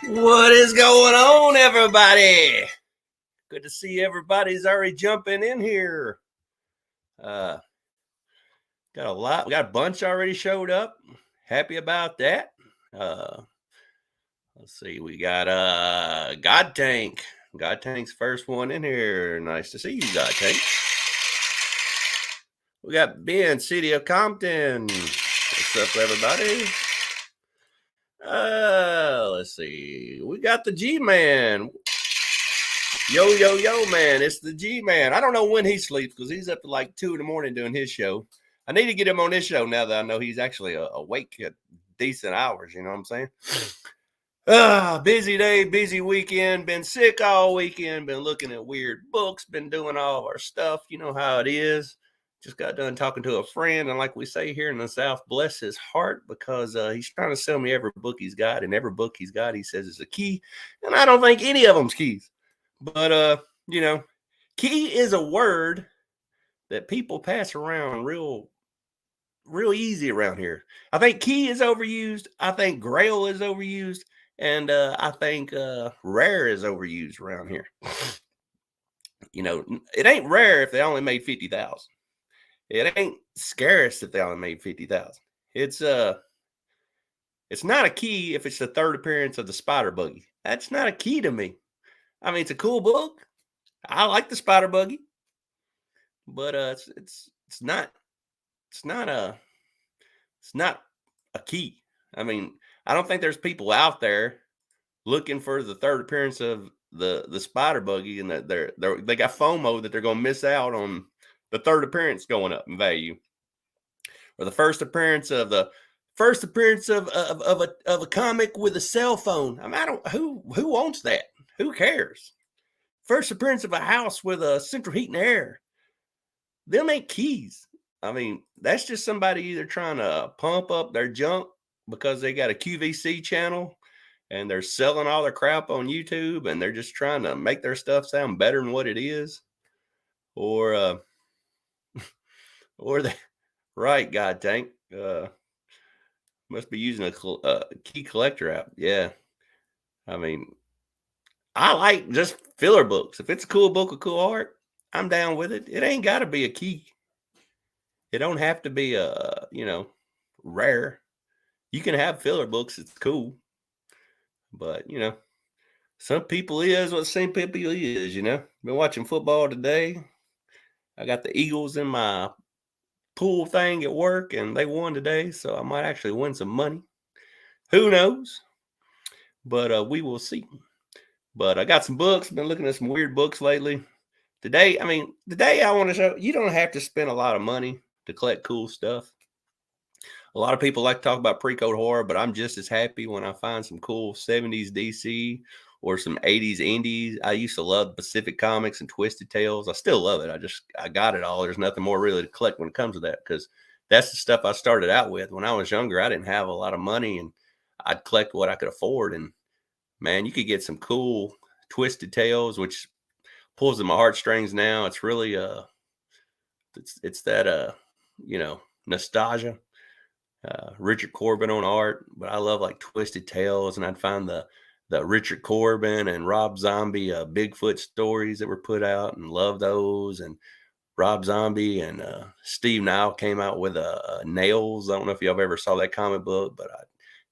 What is going on, everybody? Good to see everybody's already jumping in here. Got a bunch already showed up. Happy about that. Let's see, we got God Tank. God Tank's first one in here. Nice to see you, God Tank. We got Ben, City of Compton. What's up, everybody? Let's see. We got the G-Man. Yo, man. It's the G-Man. I don't know when he sleeps because he's up to like 2 in the morning doing his show. I need to get him on this show now that I know he's actually awake at decent hours. You know what I'm saying? Busy day, busy weekend. Been sick all weekend. Been looking at weird books. Been doing all our stuff. You know how it is. Just got done talking to a friend, and like we say here in the South, bless his heart, because he's trying to sell me every book he's got, and every book he's got, he says is a key, and I don't think any of them's keys. But key is a word that people pass around real easy around here. I think key is overused. I think grail is overused, and I think rare is overused around here. It ain't rare if they only made 50,000. It ain't scarce if they only made 50,000. It's not a key if it's the third appearance of the Spider Buggy. That's not a key to me. I mean, it's a cool book. I like the Spider Buggy, but it's not a key. I mean, I don't think there's people out there looking for the third appearance of the Spider Buggy, and that they got FOMO that they're going to miss out on the third appearance going up in value, or the first appearance of a comic with a cell phone. I mean, who wants that? Who cares? First appearance of a house with a central heat and air. Them ain't keys. I mean, that's just somebody either trying to pump up their junk because they got a QVC channel and they're selling all their crap on YouTube, and they're just trying to make their stuff sound better than what it is. Or they, right, God Tank, must be using a key collector app. Yeah. I mean, I like just filler books. If it's a cool book with cool art, I'm down with it. It ain't got to be a key. It don't have to be rare. You can have filler books. It's cool. But, some people is what some people is, Been watching football today. I got the Eagles in my pool thing at work, and they won today, so I might actually win some money. Who knows? But we will see. But I got some books. Been looking at some weird books lately. Today I want to show you don't have to spend a lot of money to collect cool stuff. A lot of people like to talk about pre-code horror, but I'm just as happy when I find some cool 70s DC or some 80s indies. I used to love Pacific Comics and Twisted Tales. I still love it. I got it all. There's nothing more really to collect when it comes to that, because that's the stuff I started out with. When I was younger, I didn't have a lot of money, and I'd collect what I could afford. And man, you could get some cool Twisted Tales, which pulls at my heartstrings now. It's really it's that nostalgia. Richard Corbin on art, but I love like Twisted Tales, and I'd find the Richard Corbin and Rob Zombie Bigfoot stories that were put out, and love those. And Rob Zombie and Steve Nile came out with Nails. I don't know if y'all ever saw that comic book, but I'd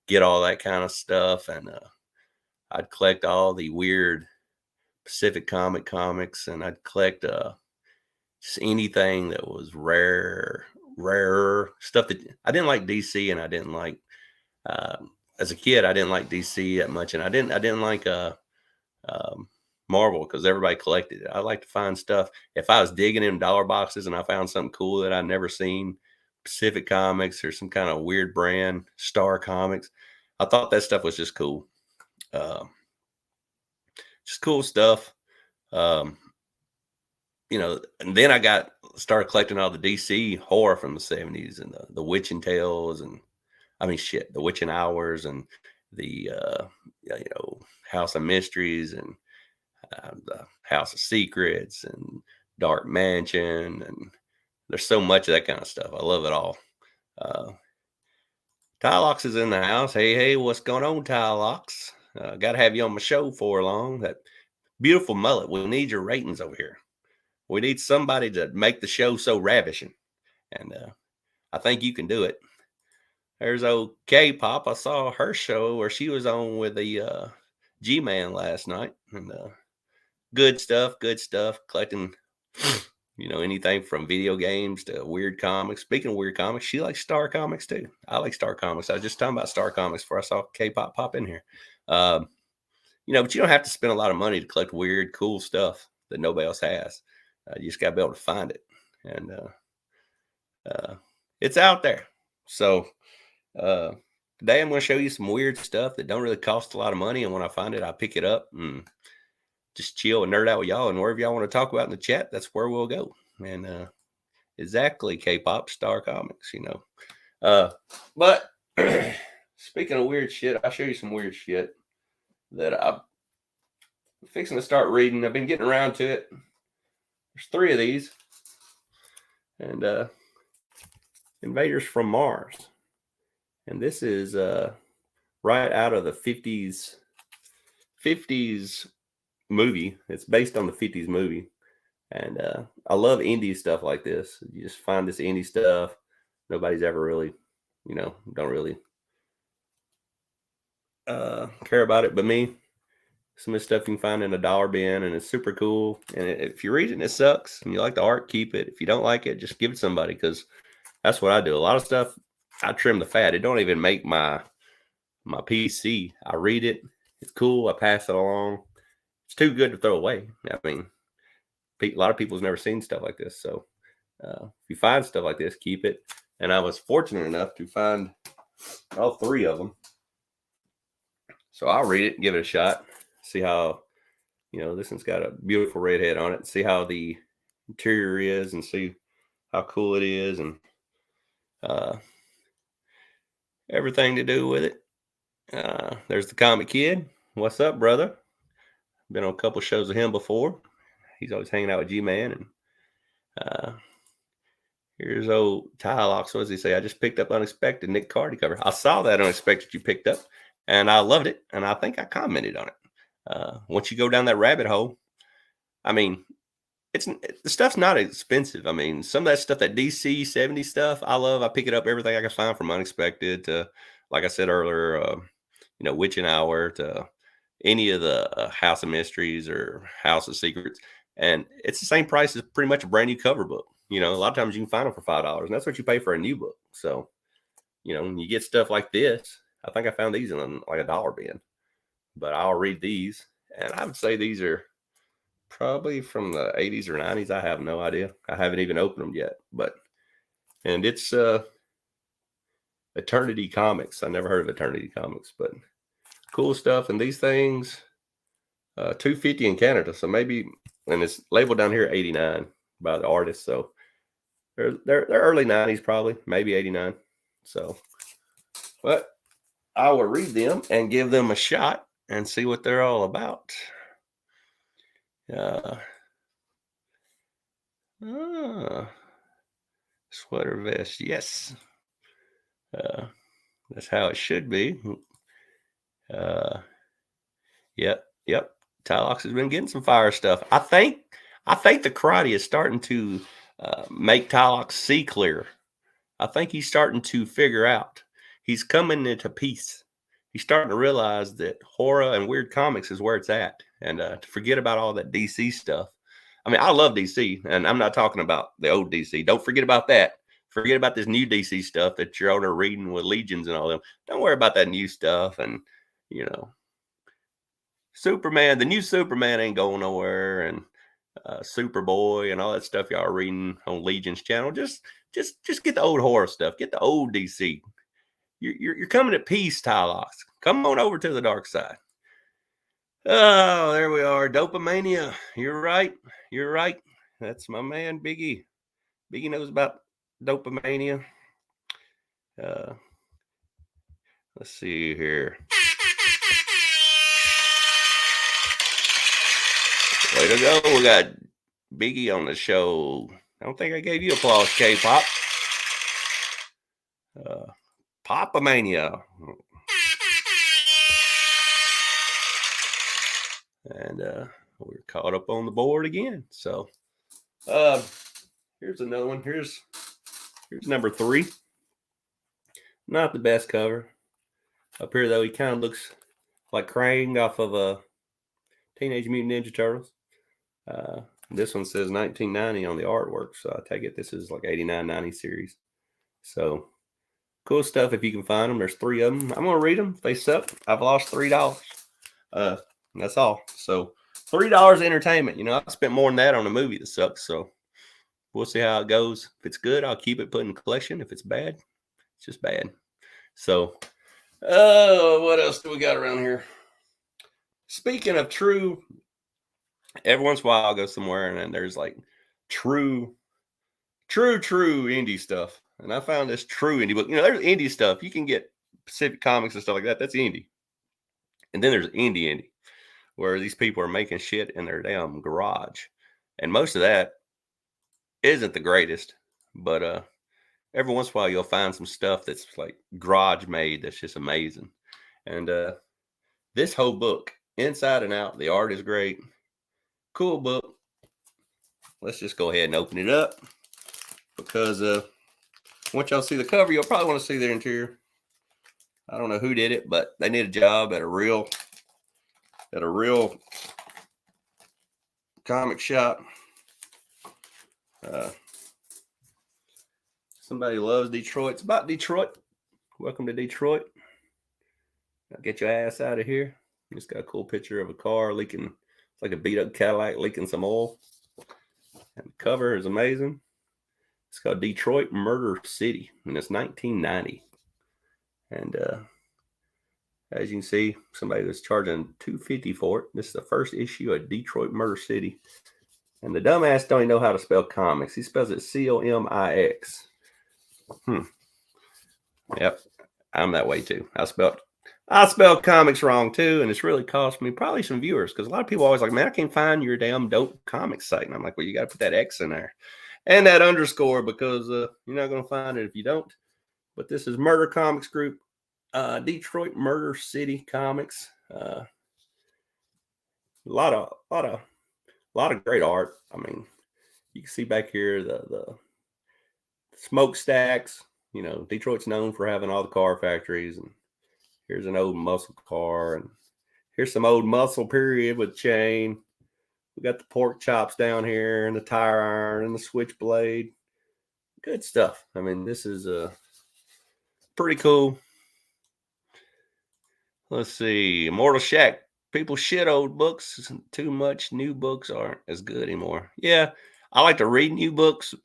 get all that kind of stuff, and I'd collect all the weird Pacific comics, and I'd collect just anything that was rarer stuff. That I didn't like DC, and I didn't like as a kid, I didn't like DC that much, and I didn't like Marvel, because everybody collected it. I like to find stuff. If I was digging in dollar boxes and I found something cool that I'd never seen, Pacific Comics or some kind of weird brand, Star Comics, I thought that stuff was just cool. Just cool stuff. And then I started collecting all the DC horror from the 70s, and the Witching Tales, and the Witching Hours, and the House of Mysteries, and the House of Secrets, and Dark Mansion, and there's so much of that kind of stuff. I love it all. Tylox is in the house. Hey, what's going on, Tylox? Got to have you on my show for long. That beautiful mullet. We need your ratings over here. We need somebody to make the show so ravishing. And I think you can do it. There's old K-pop. I saw her show where she was on with the G-Man last night. And good stuff, good stuff. Collecting, anything from video games to weird comics. Speaking of weird comics, she likes Star Comics too. I like Star Comics. I was just talking about Star Comics before I saw K-pop pop in here. But you don't have to spend a lot of money to collect weird, cool stuff that nobody else has. You just got to be able to find it. And it's out there. So today I'm going to show you some weird stuff that don't really cost a lot of money. And when I find it, I pick it up and just chill and nerd out with y'all. And wherever y'all want to talk about in the chat, that's where we'll go. And exactly, K-pop, Star Comics, But speaking of weird shit, I'll show you some weird shit that I'm fixing to start reading. I've been getting around to it. There's 3 of these. And Invaders from Mars. And this is right out of the 50s movie. It's based on the 50s movie. And I love indie stuff like this. You just find this indie stuff. Nobody's ever really, don't really care about it but me. Some of the stuff you can find in a dollar bin, and it's super cool. And if you read it and it sucks and you like the art, keep it. If you don't like it, just give it to somebody, because that's what I do. A lot of stuff, I trim the fat. It don't even make my PC. I read it. It's cool. I pass it along. It's too good to throw away. I mean, a lot of people's never seen stuff like this. So if you find stuff like this, keep it. And I was fortunate enough to find all 3 of them. So I'll read it and give it a shot. See how, this one's got a beautiful redhead on it. See how the interior is and see how cool it is, and everything to do with it. There's the Comic Kid. What's up, brother? Been on a couple shows with him before. He's always hanging out with G-Man. And here's old Tylox. What does he say? I just picked up Unexpected Nick Cardy cover. I saw that Unexpected you picked up, and I loved it. And I think I commented on it. Once you go down that rabbit hole, I mean, the stuff's not expensive. I mean, some of that stuff, that DC 70 stuff, I love. I pick it up, everything I can find, from Unexpected to, like I said earlier, Witching Hour, to any of the House of Mysteries or House of Secrets. And it's the same price as pretty much a brand new cover book. A lot of times you can find them for $5, and that's what you pay for a new book. So, when you get stuff like this, I think I found these in like a dollar bin. But I'll read these, and I would say these are probably from the 80s or 90s. I have no idea. I haven't even opened them yet. And it's Eternity Comics. I never heard of Eternity Comics, but cool stuff. And these things, $2.50 in Canada. So maybe, and it's labeled down here 89 by the artist. So they're early 90s, probably, maybe 89. So, but I will read them and give them a shot and see what they're all about. Sweater vest, yes. That's how it should be. Yep. Tylox has been getting some fire stuff. I think the karate is starting to make Tylox see clear. I think he's starting to figure out. He's coming into peace. He's starting to realize that horror and weird comics is where it's at, and to forget about all that DC stuff. I mean, I love DC, and I'm not talking about the old DC. Don't forget about that. Forget about this new DC stuff that you're out there reading with Legions and all them. Don't worry about that new stuff. And, Superman, the new Superman ain't going nowhere, and Superboy and all that stuff y'all are reading on Legion's channel. Just get the old horror stuff. Get the old DC. You're coming at peace, Tylox. Come on over to the dark side. Oh, there we are. Dopamania. You're right. That's my man, Biggie. Biggie knows about Dopamania. Let's see here. Way to go. We got Biggie on the show. I don't think I gave you applause, K-pop. Popamania. and we're caught up on the board again. So here's another one. Here's number 3. Not the best cover. Up here though, he kind of looks like Krang off of Teenage Mutant Ninja Turtles. This one says 1990 on the artwork, so I take it this is like 89-90 series. So cool stuff if you can find them. There's 3 of them. I'm gonna read them. If they suck, I've lost $3. That's all. So $3 entertainment. You know, I spent more than that on a movie that sucks. So we'll see how it goes. If it's good, I'll keep it put in collection. If it's bad, it's just bad. So what else do we got around here? Speaking of true, every once in a while I'll go somewhere and then there's like true indie stuff. And I found this true indie book. You know, there's indie stuff. You can get Pacific Comics and stuff like that. That's indie. And then there's indie, where these people are making shit in their damn garage. And most of that isn't the greatest. But every once in a while you'll find some stuff that's like garage made that's just amazing. And this whole book, inside and out, the art is great. Cool book. Let's just go ahead and open it up, because once y'all see the cover, you'll probably want to see the interior. I don't know who did it, but they did a job at a real comic shop. Somebody loves Detroit. It's about Detroit. Welcome to Detroit. Now get your ass out of here. Just got a cool picture of a car leaking. It's like a beat up Cadillac leaking some oil. And the cover is amazing. It's called Detroit Murder City, and it's 1990. And as you can see, somebody was charging $250 for it. This is the first issue of Detroit Murder City. And the dumbass don't even know how to spell comics. He spells it Comix. Yep, I'm that way too. I spelled comics wrong too, and it's really cost me probably some viewers, because a lot of people always like, man, I can't find your damn dope comic site. And I'm like, well, you got to put that X in there and that underscore, because you're not going to find it if you don't. But this is Murder Comics Group, Detroit Murder City Comics. A lot of great art. I mean, you can see back here the smokestacks. You know, Detroit's known for having all the car factories, and here's an old muscle car, and here's some old muscle period with chain. We got the pork chops down here, and the tire iron, and the switchblade. Good stuff. I mean, this is pretty cool. Let's see. Immortal Shack. People shit old books too much. New books aren't as good anymore. Yeah, I like to read new books.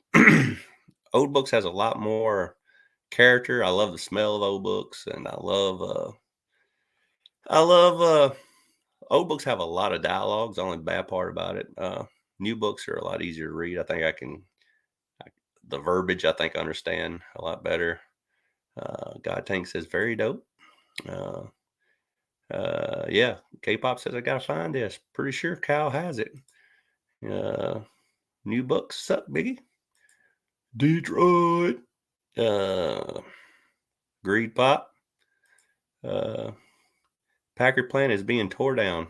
Old books has a lot more character. I love the smell of old books, and I love old books have a lot of dialogues. The only bad part about it. New books are a lot easier to read. I think the verbiage, I think I understand a lot better. God Tank says very dope. Yeah, K-pop says I gotta find this. Pretty sure Kyle has it. New books suck, Biggie. Detroit. Greed Pop. Packard plant is being tore down.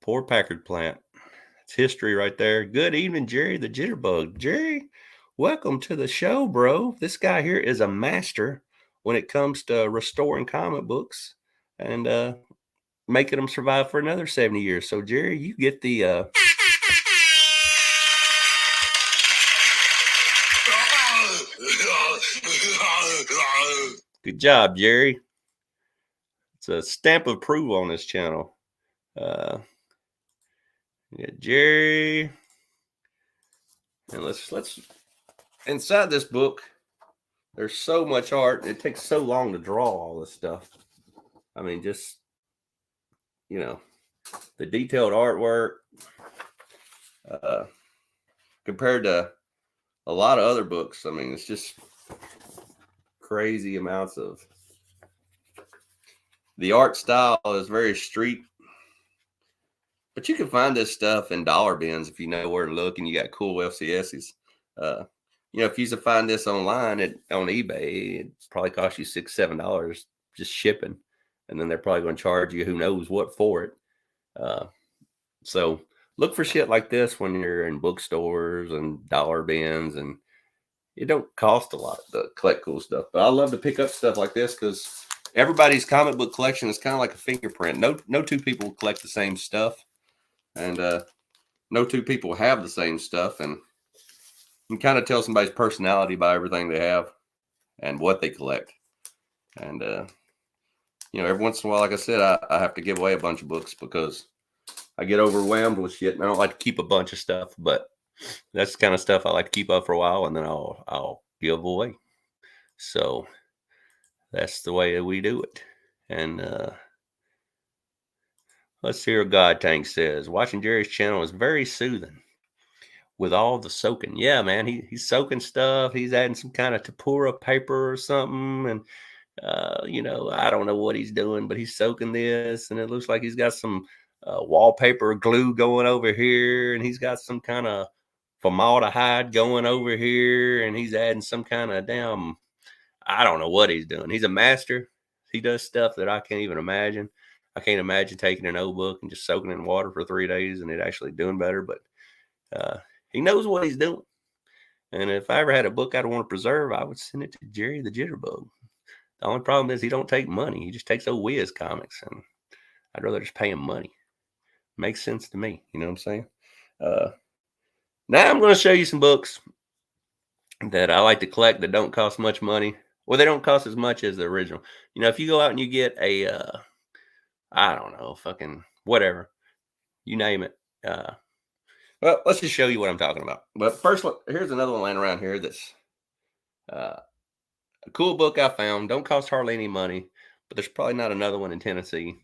Poor Packard plant. It's history right there. Good evening, Jerry the Jitterbug. Jerry, welcome to the show, bro. This guy here is a master when it comes to restoring comic books and making them survive for another 70 years. So, Jerry, you get the good job, Jerry. It's a stamp of approval on this channel. Yeah, Jerry. And let's inside this book, there's so much art. It takes so long to draw all this stuff. I mean, just, you know, the detailed artwork compared to a lot of other books. I mean, it's just crazy amounts of. The art style is very street, but you can find this stuff in dollar bins if you know where to look, and you got cool FCSs. You know, if you used to find this online on eBay, it probably cost you $6-7 just shipping, and then they're probably going to charge you who knows what for it. So look for shit like this when you're in bookstores and dollar bins, and it don't cost a lot to collect cool stuff. But I love to pick up stuff like this because everybody's comic book collection is kind of like a fingerprint. No two people collect the same stuff, and no two people have the same stuff, and you can kind of tell somebody's personality by everything they have and what they collect. And every once in a while, like I said, I have to give away a bunch of books because I get overwhelmed with shit, and I don't like to keep a bunch of stuff. But that's the kind of stuff I like to keep up for a while, and then I'll give away. So that's the way we do it. And let's see what God Tank says. Watching Jerry's channel is very soothing with all the soaking. Yeah, man, he's soaking stuff. He's adding some kind of tempura paper or something, and I don't know what he's doing, but he's soaking this, and it looks like he's got some wallpaper glue going over here, and he's got some kind of formaldehyde going over here, and he's adding some kind of damn, I don't know what he's doing. He's a master. He does stuff that I can't even imagine. I can't imagine taking an old book and just soaking it in water for 3 days and it actually doing better, but he knows what he's doing. And if I ever had a book I'd want to preserve, I would send it to Jerry the Jitterbug. The only problem is he don't take money. He just takes old Wiz comics, and I'd rather just pay him money. Makes sense to me. You know what I'm saying? Now I'm going to show you some books that I like to collect that don't cost much money. Well, they don't cost as much as the original. If you go out and you get a, I don't know, fucking whatever, you name it. Well, let's just show you what I'm talking about. But first, look, here's another one laying around here that's a cool book I found. Don't cost hardly any money, but there's probably not another one in Tennessee.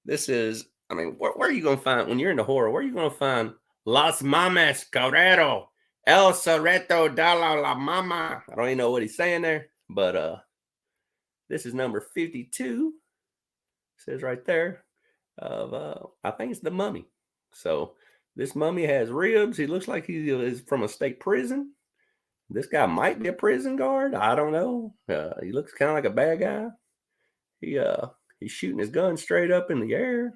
This is, where are you going to find, when you're into horror, where are you going to find Las Mamas Carrero, El Cerreto de la Mama? I don't even know what he's saying there, but this is number 52. It says right there of, I think it's The Mummy. So this mummy has ribs. He looks like he is from a state prison. This guy might be a prison guard. I don't know. He looks kind of like a bad guy. He's shooting his gun straight up in the air.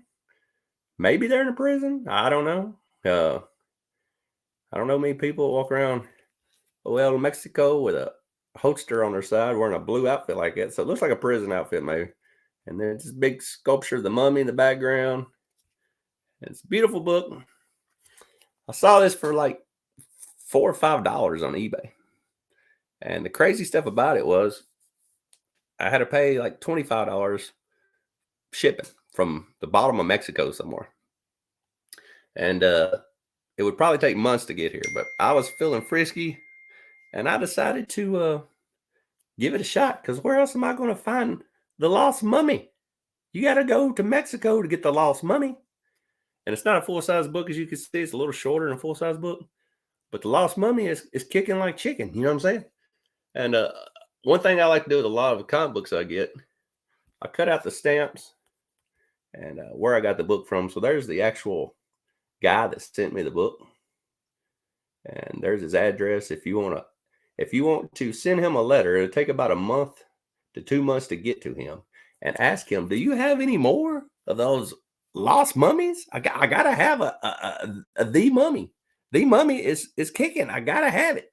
Maybe they're in a prison. I don't know. I don't know many people walk around Mexico with a holster on their side wearing a blue outfit like that. So it looks like a prison outfit maybe. And then this big sculpture of the mummy in the background. It's a beautiful book. I saw this for like $4 or $5 on eBay. And the crazy stuff about it was I had to pay like $25 shipping from the bottom of Mexico somewhere. And it would probably take months to get here, but I was feeling frisky and I decided to give it a shot, because where else am I going to find the Lost Mummy? You got to go to Mexico to get the Lost Mummy. And it's not a full-size book, as you can see. It's a little shorter than a full-size book. But the Lost Mummy is kicking like chicken. You know what I'm saying? And one thing I like to do with a lot of the comic books I get, I cut out the stamps and where I got the book from. So there's the actual guy that sent me the book. And there's his address. If you want to send him a letter, it'll take about a month to 2 months to get to him. And ask him, do you have any more of those Lost Mummies? I gotta have a The Mummy. The Mummy is kicking. I gotta have it.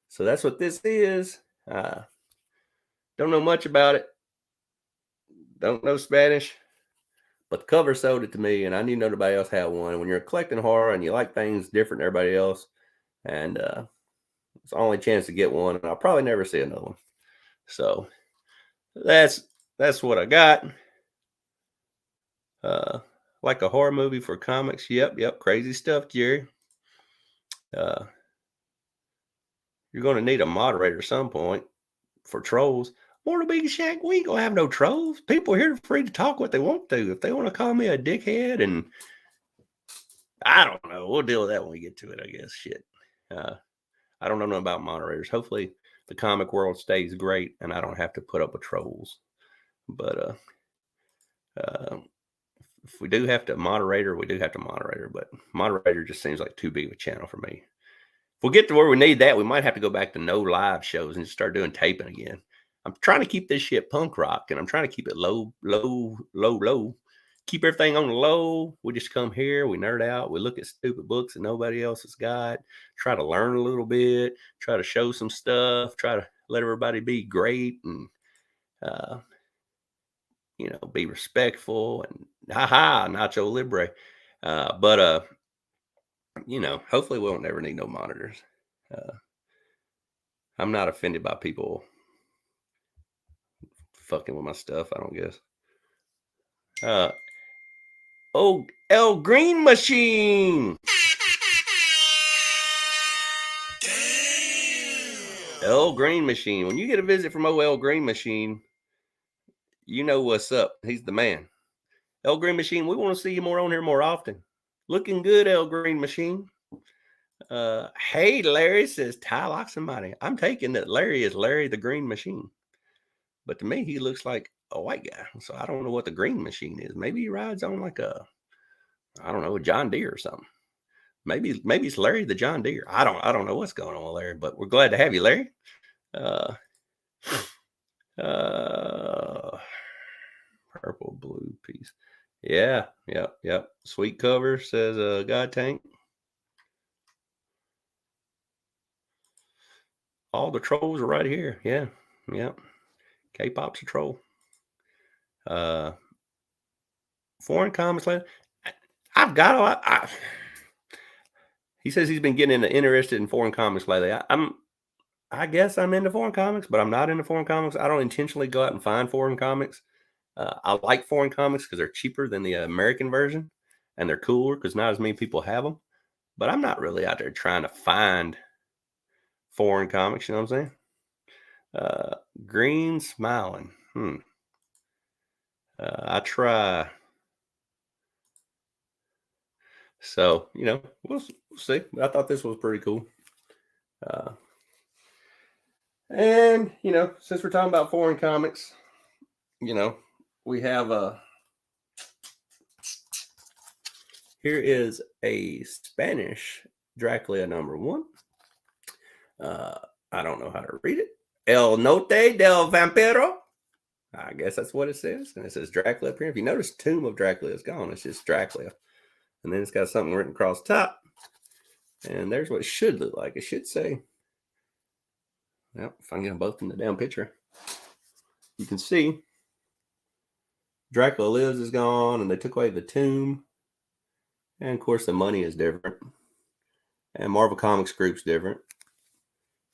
So that's what this is. Don't know much about it. Don't know Spanish, but the cover sold it to me, and I knew nobody else had one. When you're collecting horror and you like things different than everybody else, and it's the only chance to get one, and I'll probably never see another one. So that's what I got. Like a horror movie for comics. Yep. Crazy stuff, Jerry. You're going to need a moderator at some point for trolls. Mortal Big Shack, we ain't going to have no trolls. People are here free to talk what they want to. If they want to call me a dickhead, and I don't know, we'll deal with that when we get to it, I guess. Shit. I don't know nothing about moderators. Hopefully the comic world stays great and I don't have to put up with trolls. But if we do have to moderator, we do have to moderator, but moderator just seems like too big of a channel for me. If we get to where we need that, we might have to go back to no live shows and start doing taping again. I'm trying to keep this shit punk rock, and I'm trying to keep it low. keep everything on the low. We just come here, we nerd out, we look at stupid books that nobody else has got, try to learn a little bit, try to show some stuff, try to let everybody be great and uh, be respectful and haha, Nacho Libre. But hopefully we won't ever need no monitors. Uh, I'm not offended by people fucking with my stuff, I don't guess. Oh, El Green Machine. El Green Machine. When you get a visit from El Green Machine, you know what's up. He's the man. El Green Machine, we want to see you more on here more often. Looking good, El Green Machine. Hey, Larry, says Ty like somebody. I'm taking that Larry is Larry the Green Machine. But to me, he looks like a white guy. So I don't know what the Green Machine is. Maybe he rides on like a John Deere or something. Maybe it's Larry the John Deere. I don't know what's going on with Larry, but we're glad to have you, Larry. Purple blue piece. Yeah. Sweet cover, says God Tank. All the trolls are right here. Yeah. K-pop's a troll. Foreign comics. I've got a lot. He says he's been getting interested in foreign comics lately. I guess I'm into foreign comics, but I'm not into foreign comics. I don't intentionally go out and find foreign comics. I like foreign comics because they're cheaper than the American version, and they're cooler because not as many people have them. But I'm not really out there trying to find foreign comics. You know what I'm saying? Green smiling. I try. So we'll see. I thought this was pretty cool. And since we're talking about foreign comics, we have here is a Spanish Dracula #1. I don't know how to read it. El Note del Vampiro. I guess that's what it says. And it says Dracula up here. If you notice, Tomb of Dracula is gone. It's just Dracula. And then it's got something written across the top. And there's what it should look like. It should say, well, if I can get them both in the damn picture, you can see Dracula Lives is gone, and they took away the tomb. And of course, the money is different. And Marvel Comics Group's different.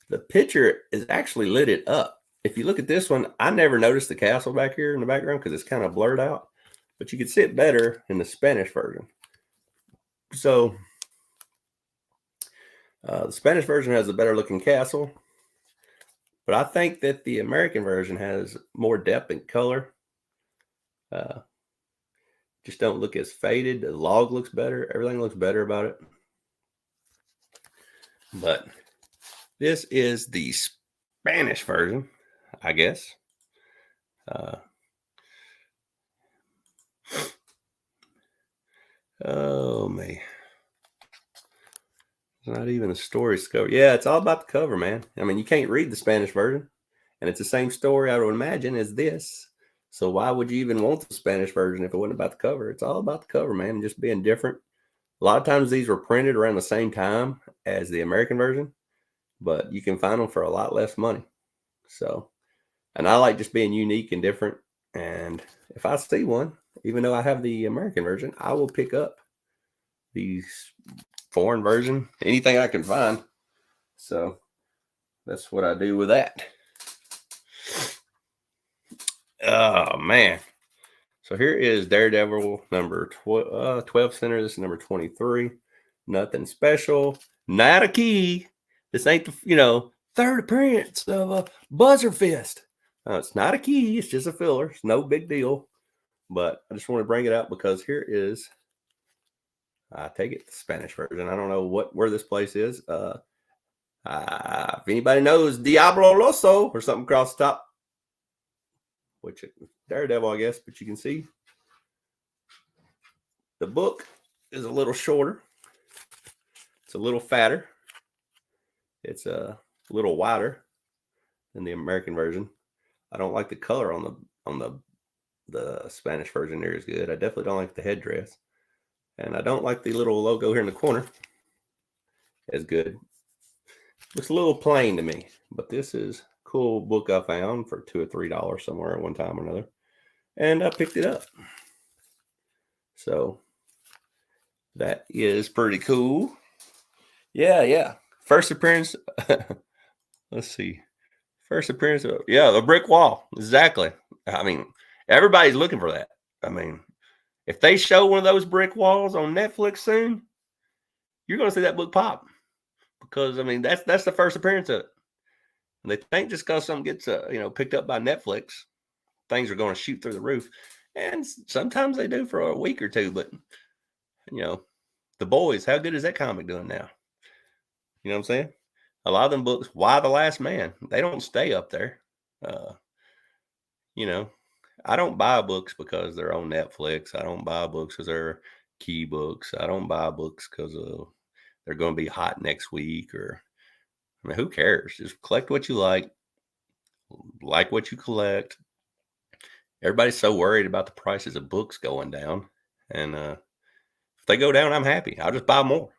The picture is actually lit it up. If you look at this one, I never noticed the castle back here in the background because it's kind of blurred out. But you can see it better in the Spanish version. So the Spanish version has a better looking castle. But I think that the American version has more depth and color. Just don't look as faded. The log looks better. Everything looks better about it. But this is the Spanish version, I guess. Oh, man. It's not even a story cover. Yeah, it's all about the cover, man. I mean, you can't read the Spanish version. And it's the same story, I would imagine, as this. So why would you even want the Spanish version if it wasn't about the cover? It's all about the cover, man, just being different. A lot of times these were printed around the same time as the American version, but you can find them for a lot less money. So, and I like just being unique and different. And if I see one, even though I have the American version, I will pick up the foreign version, anything I can find. So that's what I do with that. Oh, man. So here is Daredevil number 12 center. This is number 23. Nothing special. Not a key. This ain't the, third appearance of Buzzer Fist. It's not a key. It's just a filler. It's no big deal. But I just want to bring it out because here is, I take it, the Spanish version. I don't know where this place is. If anybody knows Diablo Loso or something across the top, which Daredevil, I guess, but you can see the book is a little shorter. It's a little fatter. It's a little wider than the American version. I don't like the color on the the Spanish version there is good. I definitely don't like the headdress. And I don't like the little logo here in the corner as good. Looks a little plain to me, but this is a cool book I found for $2 or $3 somewhere at one time or another. And I picked it up. So that is pretty cool. Yeah. First appearance. Let's see. First appearance. The brick wall. Exactly. I mean, everybody's looking for that. I mean, if they show one of those brick walls on Netflix soon, you're going to see that book pop. Because, I mean, that's the first appearance of it. And they think just because something gets, picked up by Netflix, things are going to shoot through the roof. And sometimes they do for a week or two. But, The Boys, how good is that comic doing now? You know what I'm saying? A lot of them books, Y: The Last Man, they don't stay up there. I don't buy books because they're on Netflix. I don't buy books because they're key books. I don't buy books because they're going to be hot next week. Who cares? Just collect what you like what you collect. Everybody's so worried about the prices of books going down. And if they go down, I'm happy. I'll just buy more.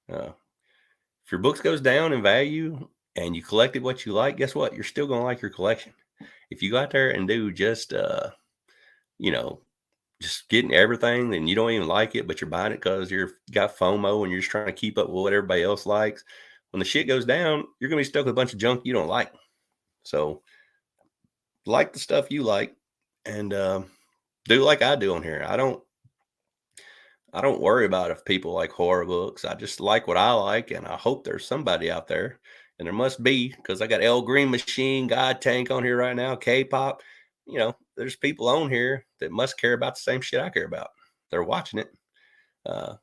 If your books goes down in value and you collected what you like, guess what? You're still going to like your collection. If you go out there and do just, just getting everything and you don't even like it, but you're buying it because you've got FOMO and you're just trying to keep up with what everybody else likes. When the shit goes down, you're going to be stuck with a bunch of junk you don't like. So like the stuff you like and do like I do on here. I don't worry about if people like horror books. I just like what I like, and I hope there's somebody out there, and there must be, because I got El Green Machine, God Tank on here right now, K-pop. There's people on here that must care about the same shit I care about. They're watching it. But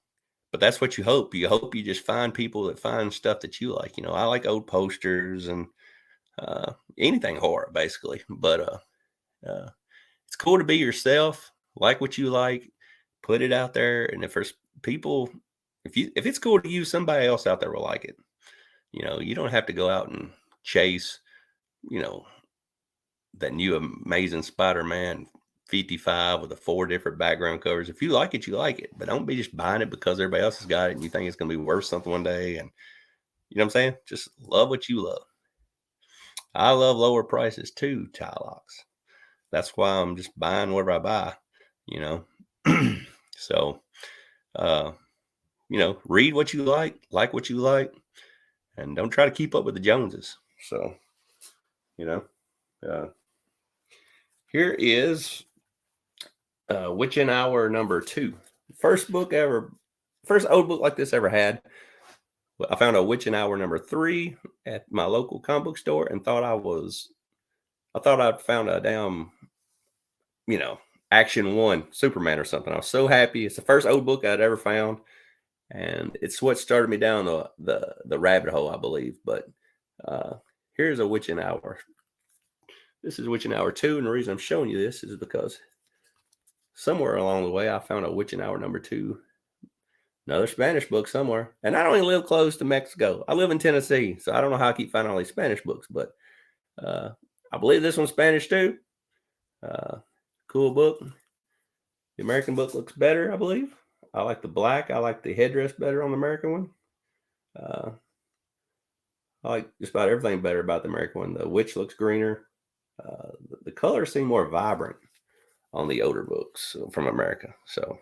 that's what you hope. You hope you just find people that find stuff that you like. I like old posters and anything horror, basically. But it's cool to be yourself, like what you like, put it out there. And if there's people, if it's cool to you, somebody else out there will like it. You don't have to go out and chase, that new Amazing Spider-Man 55 with the 4 different background covers. If you like it, you like it. But don't be just buying it because everybody else has got it and you think it's going to be worth something one day. And you know what I'm saying? Just love what you love. I love lower prices too, Ty-Locks. That's why I'm just buying whatever I buy, So, read what you like what you like, and don't try to keep up with the Joneses. So, here is Witching Hour number 2. First old book like this ever had. I found a Witching Hour number 3 at my local comic book store and thought I'd found a damn, Action 1 Superman or something. I was so happy. It's the first old book I'd ever found, and it's what started me down the rabbit hole, I believe. But here's a Witching Hour. This is Witching Hour 2, and the reason I'm showing you this is because somewhere along the way I found a Witching Hour number 2, another Spanish book somewhere. And I don't even live close to Mexico. I live in Tennessee, so I don't know how I keep finding all these Spanish books, but I believe this one's Spanish too. Cool book. The American book looks better, I believe. I like the black. I like the headdress better on the American one. I like just about everything better about the American one. The witch looks greener. The colors seem more vibrant on the older books from America. So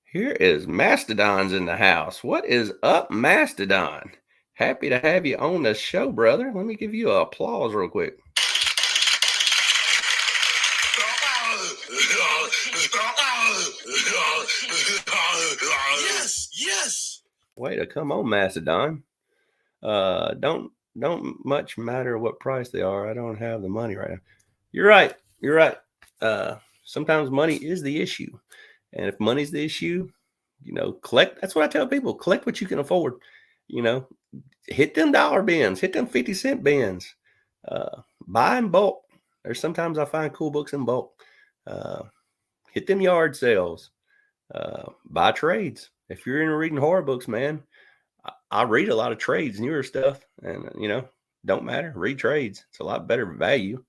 here is Mastodon's in the house. What is up, Mastodon? Happy to have you on the show, brother. Let me give you an applause real quick. Yes. Way to come on, Mastodon. Don't much matter what price they are. I don't have the money right now. You're right. Sometimes money is the issue. And if money's the issue, collect. That's what I tell people. Collect what you can afford. Hit them dollar bins. Hit them 50-cent bins. Buy in bulk. There's sometimes I find cool books in bulk. Hit them yard sales. Buy trades. If you're into reading horror books, man, I read a lot of trades, newer stuff, and don't matter. Read trades. It's a lot better value.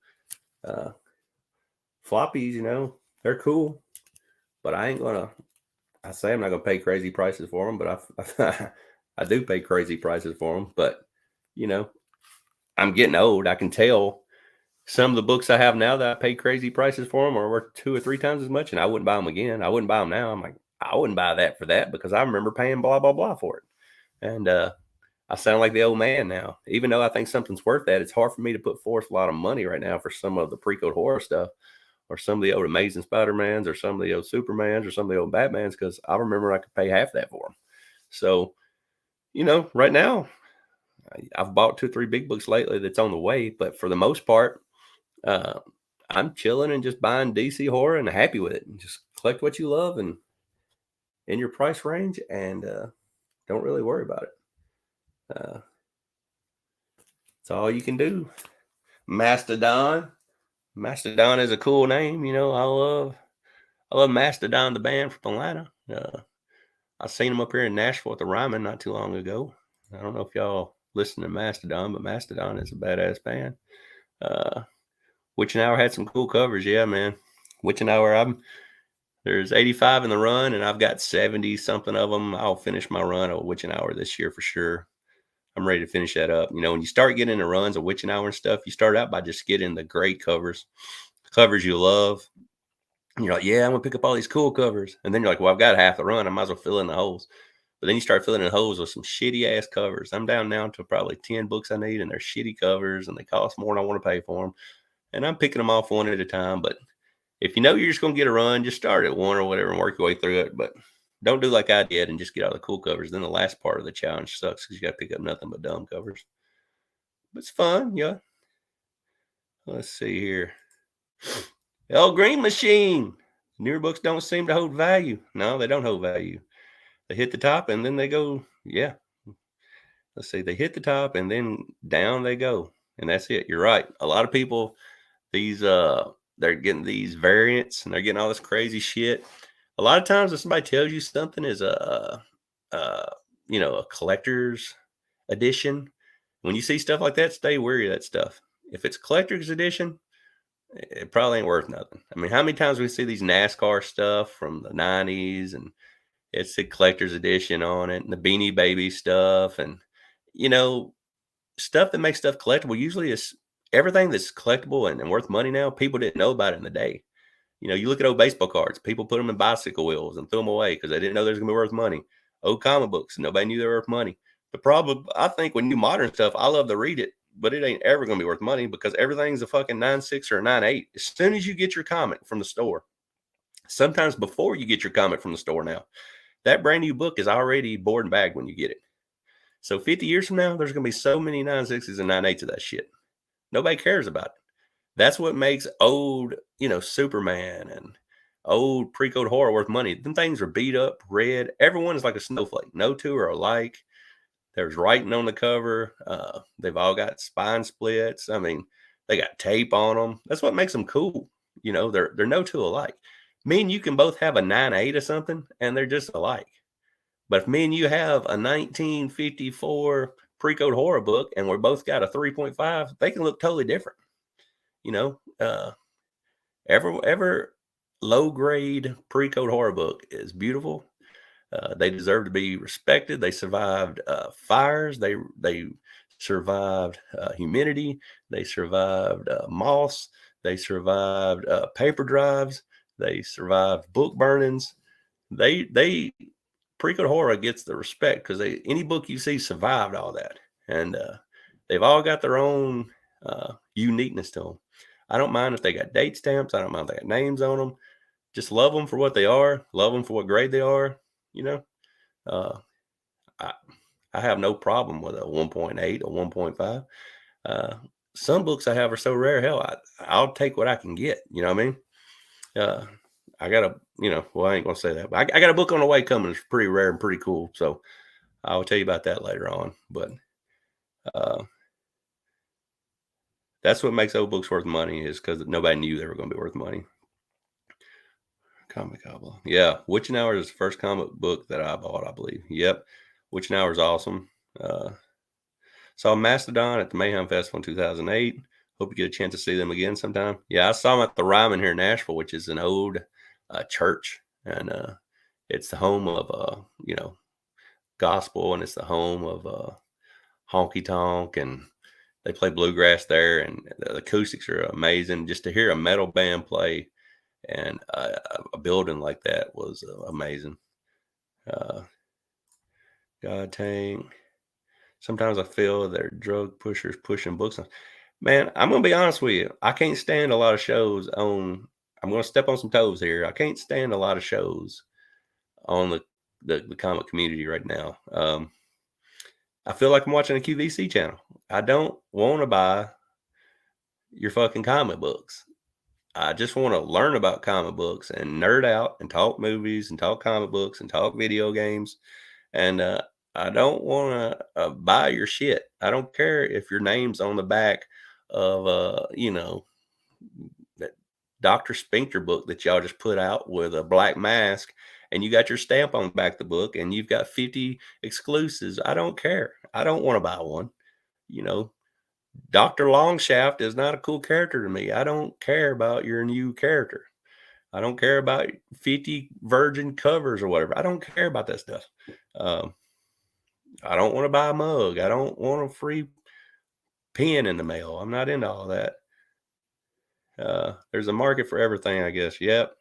Floppies, you know, they're cool, but I ain't gonna. I say I'm not gonna pay crazy prices for them, but I do pay crazy prices for them. But you know, I'm getting old. I can tell some of the books I have now that I pay crazy prices for them are worth 2 or 3 times as much, and I wouldn't buy them again. I wouldn't buy them now. I'm like, I wouldn't buy that for that because I remember paying blah blah blah for it, and I sound like the old man now. Even though I think something's worth that, it's hard for me to put forth a lot of money right now for some of the pre-code horror stuff, or some of the old Amazing Spider-Mans, or some of the old Supermans, or some of the old Batmans, because I remember I could pay half that for them. So, you know, right now, I've bought 2 or 3 big books lately that's on the way, but for the most part, uh, I'm chilling and just buying DC horror and happy with it. And just collect what you love and in your price range, and don't really worry about it. That's all you can do. Mastodon. Mastodon is a cool name. You know, I love Mastodon, the band from Atlanta. I seen them up here in Nashville at the Ryman not too long ago. I don't know if y'all listen to Mastodon, but Mastodon is a badass band. Witching Hour had some cool covers. Yeah, man. Witching Hour, there's 85 in the run, and I've got 70 something of them. I'll finish my run of Witching Hour this year for sure. I'm ready to finish that up. You know, when you start getting into runs of Witching Hour and stuff, you start out by just getting the great covers you love. And you're like, yeah, I'm gonna pick up all these cool covers. And then you're like, well, I've got half the run. I might as well fill in the holes. But then you start filling in holes with some shitty ass covers. I'm down now to probably 10 books I need, and they're shitty covers, and they cost more than I want to pay for them. And I'm picking them off one at a time. But if you know you're just gonna get a run, just start at one or whatever and work your way through it. But don't do like I did and just get all the cool covers. Then the last part of the challenge sucks because you got to pick up nothing but dumb covers. But it's fun, yeah. Let's see here. El Green Machine. Newer books don't seem to hold value. No, they don't hold value. They hit the top and then they go, yeah. Let's see. They hit the top and then down they go. And that's it. You're right. A lot of people, they're getting these variants and they're getting all this crazy shit. A lot of times if somebody tells you something is a collector's edition, when you see stuff like that, stay wary of that stuff. If it's collector's edition, it probably ain't worth nothing. I mean, how many times we see these NASCAR stuff from the 90s and it's the collector's edition on it, and the Beanie Baby stuff, and, you know, stuff that makes stuff collectible usually is everything that's collectible and worth money now, people didn't know about it in the day. You know, you look at old baseball cards, people put them in bicycle wheels and threw them away because they didn't know they was going to be worth money. Old comic books, nobody knew they were worth money. The problem, I think, with new modern stuff, I love to read it, but it ain't ever going to be worth money because everything's a fucking 9.6 or a 9.8. As soon as you get your comic from the store, sometimes before you get your comic from the store now, that brand new book is already board and bagged when you get it. So 50 years from now, there's going to be so many 9.6s and 9.8s of that shit. Nobody cares about it. That's what makes old, Superman and old pre-code horror worth money. Them things are beat up, red. Everyone is like a snowflake. No two are alike. There's writing on the cover. They've all got spine splits. I mean, they got tape on them. That's what makes them cool. You know, they're no two alike. Me and you can both have a 9.8 or something, and they're just alike. But if me and you have a 1954 pre-code horror book, and we're both got a 3.5, they can look totally different. You know, ever low grade pre-code horror book is beautiful. They deserve to be respected. They survived fires. They survived humidity. They survived moss. They survived paper drives. They survived book burnings. They pre-code horror gets the respect because any book you see survived all that, and they've all got their own uniqueness to them. I don't mind if they got date stamps. I don't mind if they got names on them. Just love them for what they are. Love them for what grade they are. You know, I have no problem with a 1.8 or 1.5. Some books I have are so rare. Hell, I'll take what I can get. You know what I mean? I got I ain't gonna say that, but I got a book on the way coming. It's pretty rare and pretty cool. So I'll tell you about that later on. But that's what makes old books worth money is because nobody knew they were going to be worth money. Comic Outlaw. Yeah. Witching Hour is the first comic book that I bought, I believe. Yep. Witching Hour is awesome. Saw Mastodon at the Mayhem Festival in 2008. Hope you get a chance to see them again sometime. Yeah, I saw them at the Ryman here in Nashville, which is an old church, and it's the home of gospel, and it's the home of honky tonk, and they play bluegrass there, and the acoustics are amazing. Just to hear a metal band play and a building like that was amazing. God dang. Sometimes I feel they're drug pushers pushing books. Man, I'm gonna be honest with you. I can't stand a lot of shows on. I'm gonna step on some toes here. I can't stand a lot of shows on the comic community right now. I feel like I'm watching a QVC channel. I don't want to buy your fucking comic books. I just want to learn about comic books and nerd out and talk movies and talk comic books and talk video games. And I don't want to buy your shit. I don't care if your name's on the back of, that Dr. Sphincter book that y'all just put out with a black mask, and you got your stamp on the back of the book, and you've got 50 exclusives. I don't care. I don't want to buy one. You know, Dr. Longshaft is not a cool character to me. I don't care about your new character. I don't care about 50 virgin covers or whatever. I don't care about that stuff. I don't want to buy a mug. I don't want a free pen in the mail. I'm not into all that. There's a market for everything, I guess. Yep.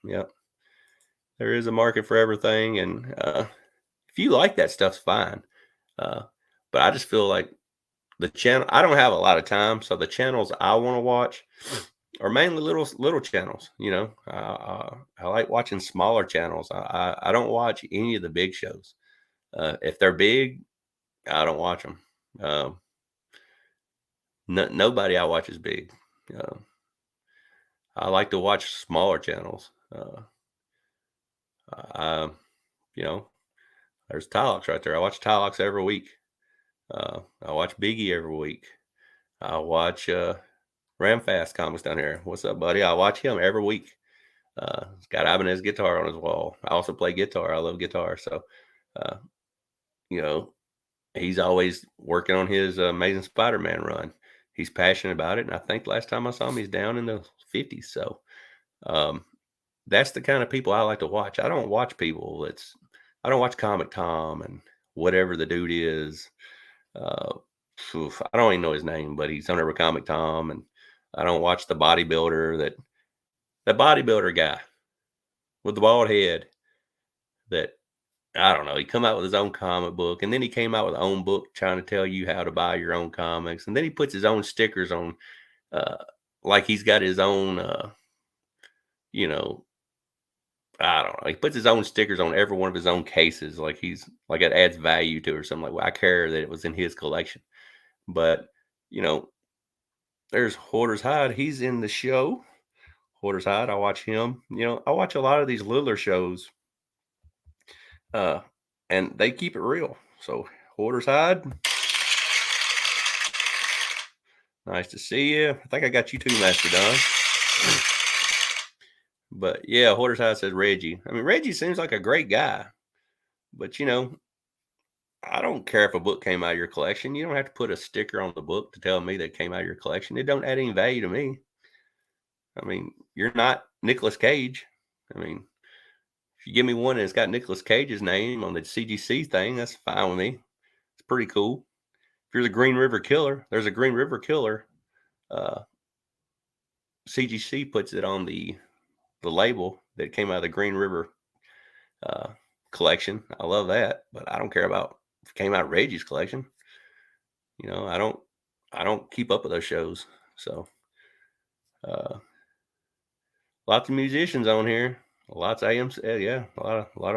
There is a market for everything. And if you like that stuff's fine. But I just feel like the channel, I don't have a lot of time. So the channels I want to watch are mainly little channels. I like watching smaller channels. I don't watch any of the big shows. If they're big, I don't watch them. Nobody I watch is big. I like to watch smaller channels. There's Tylox right there. I watch Tylox every week. I watch Biggie every week. I watch Ramfast Comics down here. What's up, buddy? I watch him every week. He's got Ibanez guitar on his wall. I also play guitar. I love guitar. So, he's always working on his Amazing Spider-Man run. He's passionate about it. And I think last time I saw him, he's down in the 50s. So that's the kind of people I like to watch. I don't watch people. I don't watch Comic Tom and whatever the dude is. I don't even know his name, but he's on every Comic Tom. And I don't watch the bodybuilder guy with the bald head that, I don't know. He come out with his own comic book, and then he came out with his own book trying to tell you how to buy your own comics. And then he puts his own stickers on, like he's got his own, I don't know. He puts his own stickers on every one of his own cases, like it adds value to it or something. Like, well, I care that it was in his collection. But there's Hoarder's Hide. He's in the show. Hoarder's Hide. I watch him. I watch a lot of these Littler shows. And they keep it real. So Hoarder's Hide. Nice to see you. I think I got you too, Master Don. But yeah, Hoarder's Hide says Reggie. I mean, Reggie seems like a great guy. But I don't care if a book came out of your collection. You don't have to put a sticker on the book to tell me that it came out of your collection. It don't add any value to me. I mean, you're not Nicolas Cage. I mean, if you give me one and it's got Nicolas Cage's name on the CGC thing, that's fine with me. It's pretty cool. If you're the Green River Killer, there's a Green River Killer. CGC puts it on the label that came out of the Green River collection. I love that, but I don't care about if it came out of Reggie's collection. I don't keep up with those shows. So lots of musicians on here. Lots of AMC, yeah, a lot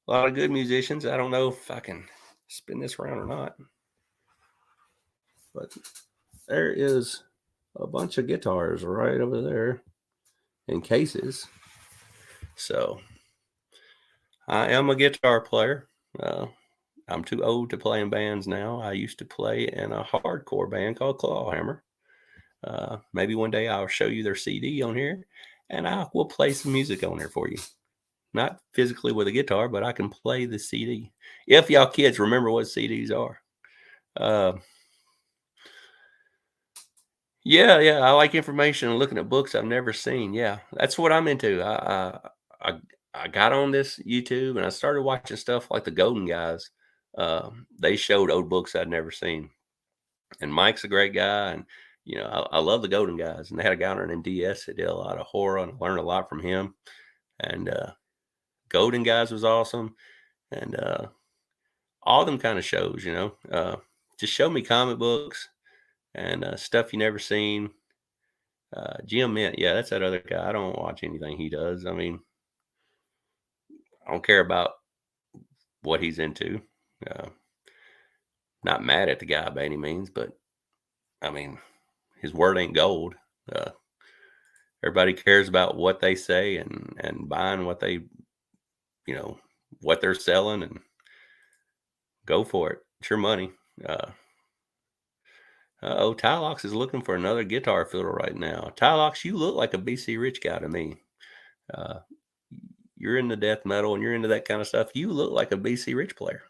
of good musicians. I don't know if I can spin this around or not, but there is a bunch of guitars right over there in cases. So I am a guitar player. I'm too old to play in bands now. I used to play in a hardcore band called Clawhammer. Maybe one day I'll show you their CD on here, and I will play some music on there for you. Not physically with a guitar, but I can play the CD. If y'all kids remember what CDs are. Yeah, yeah, I like information and looking at books I've never seen. Yeah, that's what I'm into. I I got on this YouTube and I started watching stuff like the Golden Guys. They showed old books I'd never seen, and Mike's a great guy, and I love the Golden Guys. And they had a guy on an DS that did a lot of horror, and I learned a lot from him. And Golden Guys was awesome, and all them kind of shows, just show me comic books and stuff you never seen. Jim Mint, yeah, that's that other guy. I don't watch anything he does. I mean, I don't care about what he's into. Uh, Not mad at the guy by any means, but I mean, his word ain't gold. Uh, Everybody cares about what they say and buying what you know, what they're selling, and go for it. It's your money. Uh, oh, Tylox is looking for another guitar fiddle right now. Tylox, you look like a BC Rich guy to me. Uh, you're into death metal and you're into that kind of stuff. You look like a BC Rich player.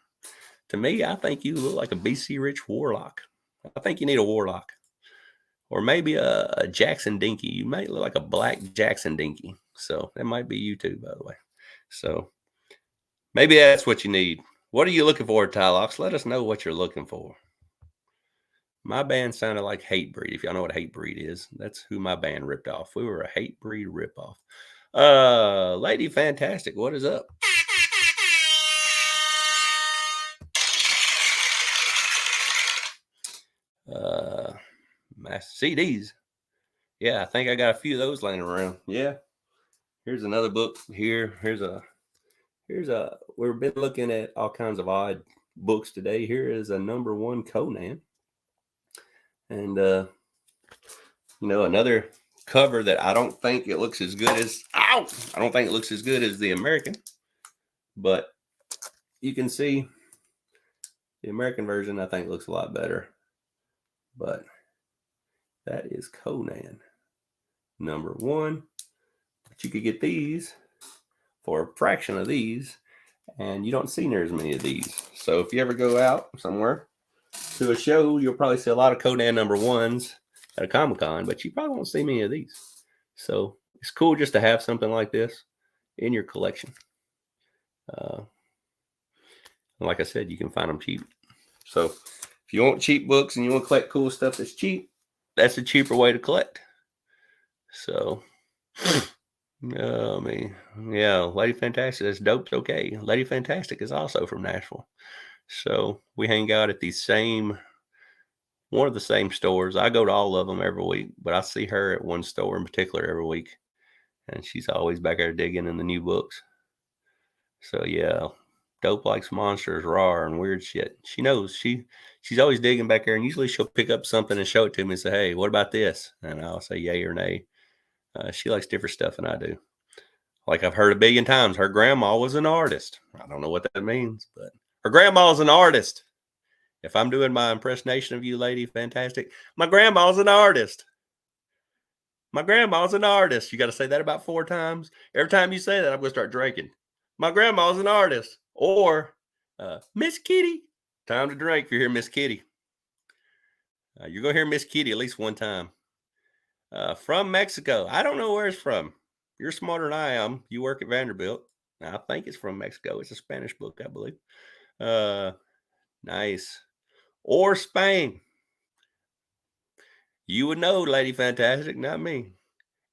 To me, I think you look like a BC Rich warlock. I think you need a warlock. Or maybe a Jackson Dinky. You might look like a black Jackson Dinky. So that might be you too, by the way. So maybe that's what you need. What are you looking for, Tylox? Let us know what you're looking for. My band sounded like Hatebreed. If y'all know what Hatebreed is, that's who my band ripped off. We were a Hatebreed ripoff. Lady Fantastic, what is up? My CDs. Yeah, I think I got a few of those laying around. Yeah. Here's another book here. Here's a we've been looking at all kinds of odd books today. Here is a #1 Conan. And another cover that I don't think it looks as good as I don't think it looks as good as the American. But you can see the American version I think looks a lot better. But that is Conan #1. But you could get these for a fraction of these, and you don't see near as many of these. So if you ever go out somewhere to a show, you'll probably see a lot of Conan #1s at a Comic-Con, but you probably won't see many of these. So it's cool just to have something like this in your collection. Like I said, you can find them cheap. So if you want cheap books and you want to collect cool stuff that's cheap, that's a cheaper way to collect. So, yeah, Lady Fantastic, that's dope. Okay. Lady Fantastic is also from Nashville. So we hang out at one of the same stores. I go to all of them every week, but I see her at one store in particular every week. And she's always back there digging in the new books. So yeah, Dope likes monsters, raw, and weird shit. She knows. She's always digging back there, and usually she'll pick up something and show it to me and say, "Hey, what about this?" And I'll say yay or nay. She likes different stuff than I do. Like I've heard a billion times, her grandma was an artist. I don't know what that means, but her grandma's an artist. If I'm doing my impersonation of you, Lady Fantastic, my grandma's an artist. My grandma's an artist. You got to say that about 4 times. Every time you say that, I'm going to start drinking. My grandma's an artist. Or Miss Kitty. Time to drink if you hear Miss Kitty. You're going to hear Miss Kitty at least one time. From Mexico. I don't know where it's from. You're smarter than I am. You work at Vanderbilt. I think it's from Mexico. It's a Spanish book, I believe. Nice. Or Spain. You would know, Lady Fantastic, not me.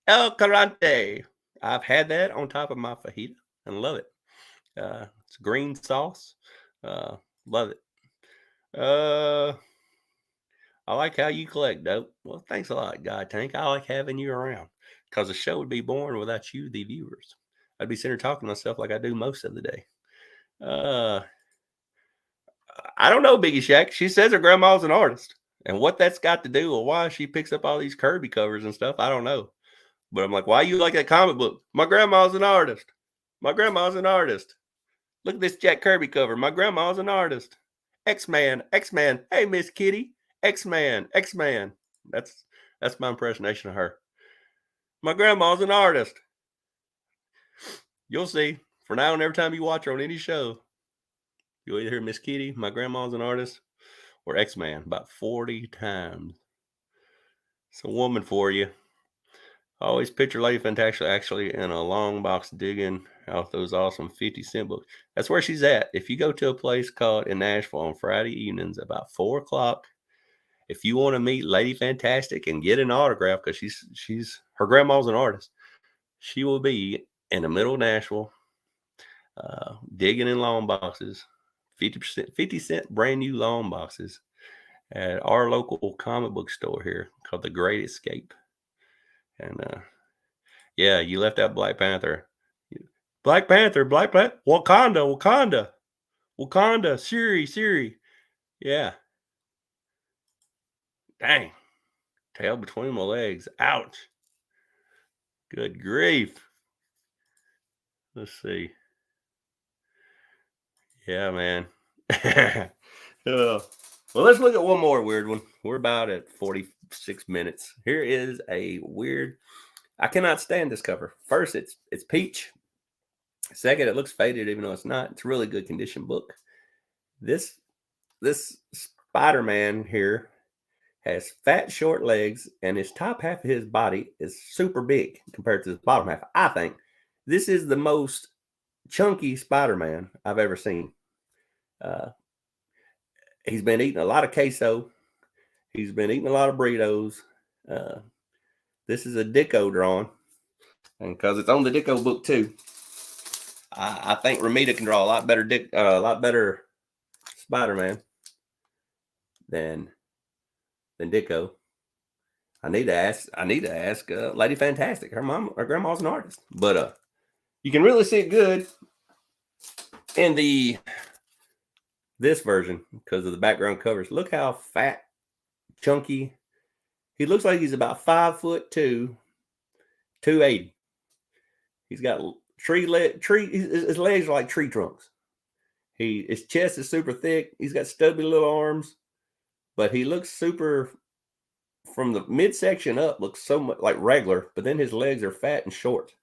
El Carante. I've had that on top of my fajita and love it. It's green sauce. Love it. I like how you collect, Dope. Well, thanks a lot, God Tank. I like having you around because the show would be boring without you, the viewers. I'd be sitting here talking to myself like I do most of the day. I don't know, Biggie Shack. She says her grandma's an artist. And what that's got to do with why she picks up all these Kirby covers and stuff, I don't know. But I'm like, why you like that comic book? My grandma's an artist. My grandma's an artist. Look at this Jack Kirby cover. My grandma's an artist. X-Man, X-Man. Hey, Miss Kitty. X-Man, X-Man. That's my impersonation of her. My grandma's an artist. You'll see. For now and every time you watch her on any show, you'll either hear Miss Kitty, my grandma's an artist, or X-Man about 40 times. It's a woman for you. I always picture Lady Fantastic actually in a long box digging out those awesome 50-cent books. That's where she's at. If you go to a place called in Nashville on Friday evenings about 4 o'clock, if you want to meet Lady Fantastic and get an autograph, because she's her grandma's an artist, she will be in the middle of Nashville, digging in long boxes, 50 cent brand new long boxes at our local comic book store here called The Great Escape. And yeah, you left out Black Panther. Black Panther, Wakanda, Shuri. Yeah. Dang. Tail between my legs. Ouch. Good grief. Let's see. Yeah, man. Well, let's look at one more weird one. We're about at 46 minutes. Here is a weird. I cannot stand this cover. First, it's peach. Second, it looks faded, even though it's not. It's a really good condition book. This Spider-Man here has fat, short legs, and his top half of his body is super big compared to his bottom half. I think this is the most chunky Spider-Man I've ever seen. He's been eating a lot of queso. He's been eating a lot of burritos. This is a Ditko drawing, and because it's on the Ditko book too, I think Romita can draw a lot better Spider-Man than Ditko. I need to ask Lady Fantastic. Her grandma's an artist, but you can really see it good in this version because of the background covers. Look how fat, chunky. He looks like he's about 5'2", 280. He's got his legs are like tree trunks. His chest is super thick. He's got stubby little arms, but he looks super, from the midsection up, looks so much like regular, but then his legs are fat and short.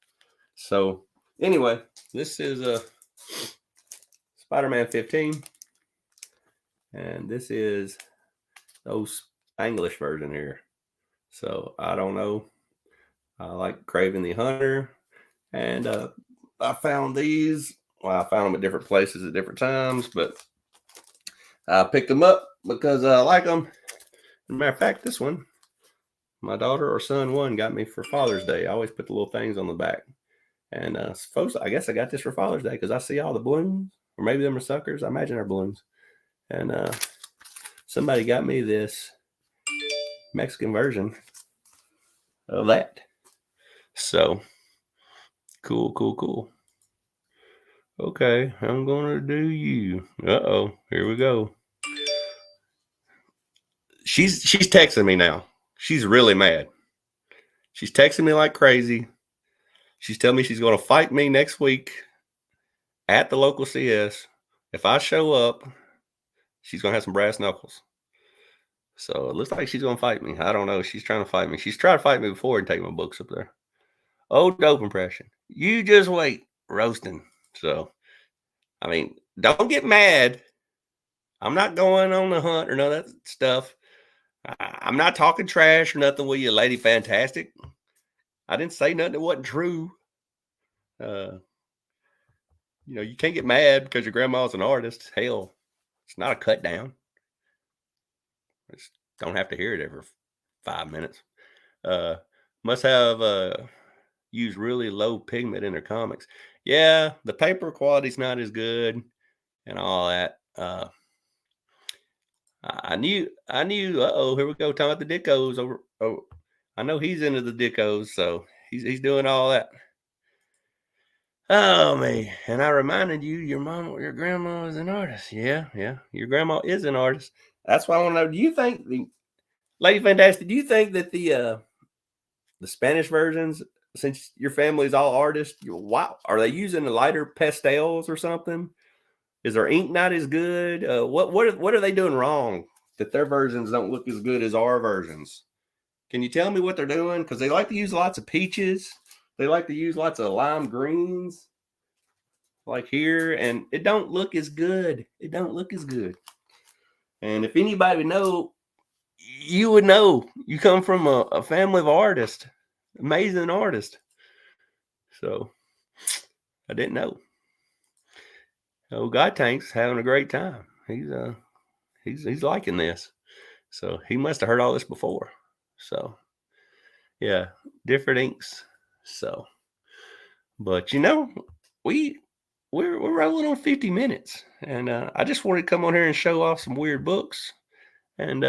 So anyway, this is a Spider-Man 15, and this is those English version here. So I don't know. I like Craven the Hunter, and I found these. Well, I found them at different places at different times, but I picked them up because I like them. As a matter of fact, this one, my daughter or son one got me for Father's Day. I always put the little things on the back. And folks, I guess I got this for Father's Day because I see all the balloons, or maybe them are suckers. I imagine they're balloons. And somebody got me this Mexican version of that. So cool. Okay, I'm gonna do you. Uh-oh, here we go. She's texting me now. She's really mad. She's texting me like crazy. She's telling me she's going to fight me next week at the local CS. If I show up, she's going to have some brass knuckles. So it looks like she's going to fight me. I don't know. She's trying to fight me. She's tried to fight me before and take my books up there. Oh, dope impression. You just wait. Roasting. So, I mean, don't get mad. I'm not going on the hunt or none of that stuff. I'm not talking trash or nothing with you, Lady Fantastic. I didn't say nothing that wasn't true. You can't get mad because your grandma's an artist. Hell, it's not a cut down. Just don't have to hear it every 5 minutes. Must have used really low pigment in their comics. Yeah, the paper quality's not as good and all that. I knew. Here we go. Talking about the Dickos. I know he's into the Dickos, so he's doing all that. Oh man! And I reminded you, your grandma is an artist. Yeah. Your grandma is an artist. That's why I want to know. Do you think Lady Fantastic? Do you think that the Spanish versions, since your family's all artists, wow, are they using the lighter pastels or something? Is their ink not as good? What are they doing wrong that their versions don't look as good as our versions? Can you tell me what they're doing? Because they like to use lots of peaches. They like to use lots of lime greens, like here, and it don't look as good. And if anybody would know, you would know. You come from a family of artists, amazing artists. So I didn't know. Oh, God Tank's having a great time. He's liking this. So he must have heard all this before. So yeah, different inks. So, but we're rolling on 50 minutes, and I just wanted to come on here and show off some weird books and